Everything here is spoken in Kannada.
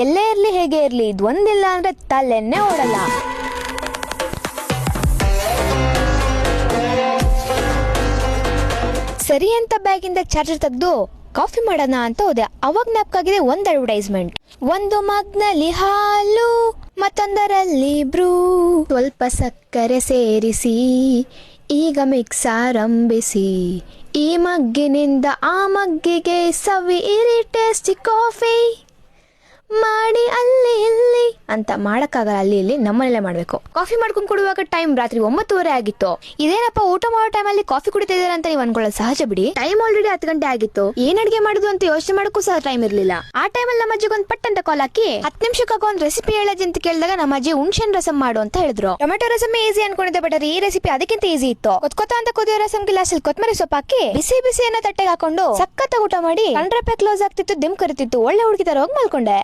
ಎಲ್ಲೇ ಇರ್ಲಿ ಹೇಗೆ ಇರ್ಲಿ ಇದೊಂದಿಲ್ಲ ಅಂದ್ರೆ ತಲೆನೇ ಓಡಲ್ಲ. ಸರಿ ಅಂತ ಬ್ಯಾಗಿಂದ ಚಾರ್ಜರ್ ತೆಗೆದು ಕಾಫಿ ಮಾಡೋಣ ಅಂತ ಹೋದೆ. ಅವಾಗ ಜ್ಞಾಪಕಾಗಿದೆ ಒಂದು ಅಡ್ವರ್ಟೈಸ್ಮೆಂಟ್. ಒಂದು ಮಗ್ನಲ್ಲಿ ಹಾಲು ಮತ್ತೊಂದರಲ್ಲಿ ಬ್ರೂ, ಸ್ವಲ್ಪ ಸಕ್ಕರೆ ಸೇರಿಸಿ ಈಗ ಮಿಕ್ಸ್ ಆರಂಭಿಸಿ, ಈ ಮಗ್ಗಿನಿಂದ ಆ ಮಗ್ಗಿಗೆ ಸವಿ ಇರಿ ಟೇಸ್ಟಿ ಕಾಫಿ ಮಾಡಿ ಅಲ್ಲಿ ಇಲ್ಲಿ ಅಂತ ಮಾಡಕ್ಕಾಗಲ್ಲ. ಅಲ್ಲಿ ಇಲ್ಲಿ ನಮ್ಮನೆಲ್ಲೇ ಮಾಡ್ಬೇಕು. ಕಾಫಿ ಮಾಡ್ಕೊಂಡು ಕೊಡುವಾಗ ಟೈಮ್ ರಾತ್ರಿ 9:30 ಆಗಿತ್ತು. ಇದೇನಪ್ಪ ಊಟ ಮಾಡೋ ಟೈಮಲ್ಲಿ ಕಾಫಿ ಕುಡಿತಿದಾರೆ ಅಂತ ನೀವು ಅನ್ಕೊಳ್ಳೋದು ಸಹಜ ಬಿಡಿ. ಟೈಮ್ ಆಲ್ರೆಡಿ 10 ಗಂಟೆ ಆಗಿತ್ತು. ಏನ್ ಅಡ್ಗೆ ಮಾಡುದು ಅಂತ ಯೋಚನೆ ಮಾಡಕ್ಕೂ ಸಹ ಟೈಮ್ ಇರ್ಲಿಲ್ಲ. ಆ ಟೈಮಲ್ಲಿ ನಮ್ಮ ಅಜ್ಜಿಗೆ ಒಂದು ಪಟ್ ಅಂತ ಕಾಲ್ ಹಾಕಿ 10 ನಿಮಿಷಕ್ಕೆ ಒಂದು ರೆಸಿಪಿ ಹೇಳೋದು ಅಂತ ಕೇಳಿದಾಗ ನಮ್ಮ ಅಜ್ಜಿ ಹುಣ್ಸೆನ್ ರಸಂ ಮಾಡು ಅಂತ ಹೇಳಿದ್ರು. ಟೊಮೆಟೊ ರಸಂ ಈಸಿ ಅನ್ಕೊಂಡಿದ್ದೆ, ಬಟ್ ಈ ರೆಸಿಪಿ ಅದಕ್ಕಿಂತ ಈಸಿ ಇತ್ತು. ಕೊತ್ಕೊತ ಅಂತ ಕುದಿಯೋ ರಸಂ ಗ್ಲಾಸಲ್ಲಿ ಕೊತ್ತಂಬರಿ ಸೊಪ್ಪು ಹಾಕಿ ಬಿಸಿ ಬಿಸಿಯನ್ನ ತಟ್ಟೆಗೆ ಹಾಕೊಂಡು ಸಖತ್ ಊಟ ಮಾಡಿ ಕಂಡ್ರಪೆ ಕ್ಲೋಸ್ ಆಗ್ತಿತ್ತು, ದಿಮ್ ಕರಿತಿತ್ತು. ಒಳ್ಳೆ ಹುಡುಗಿ ತರ ಹೋಗಿ ಮಲ್ಕೊಂಡೆ.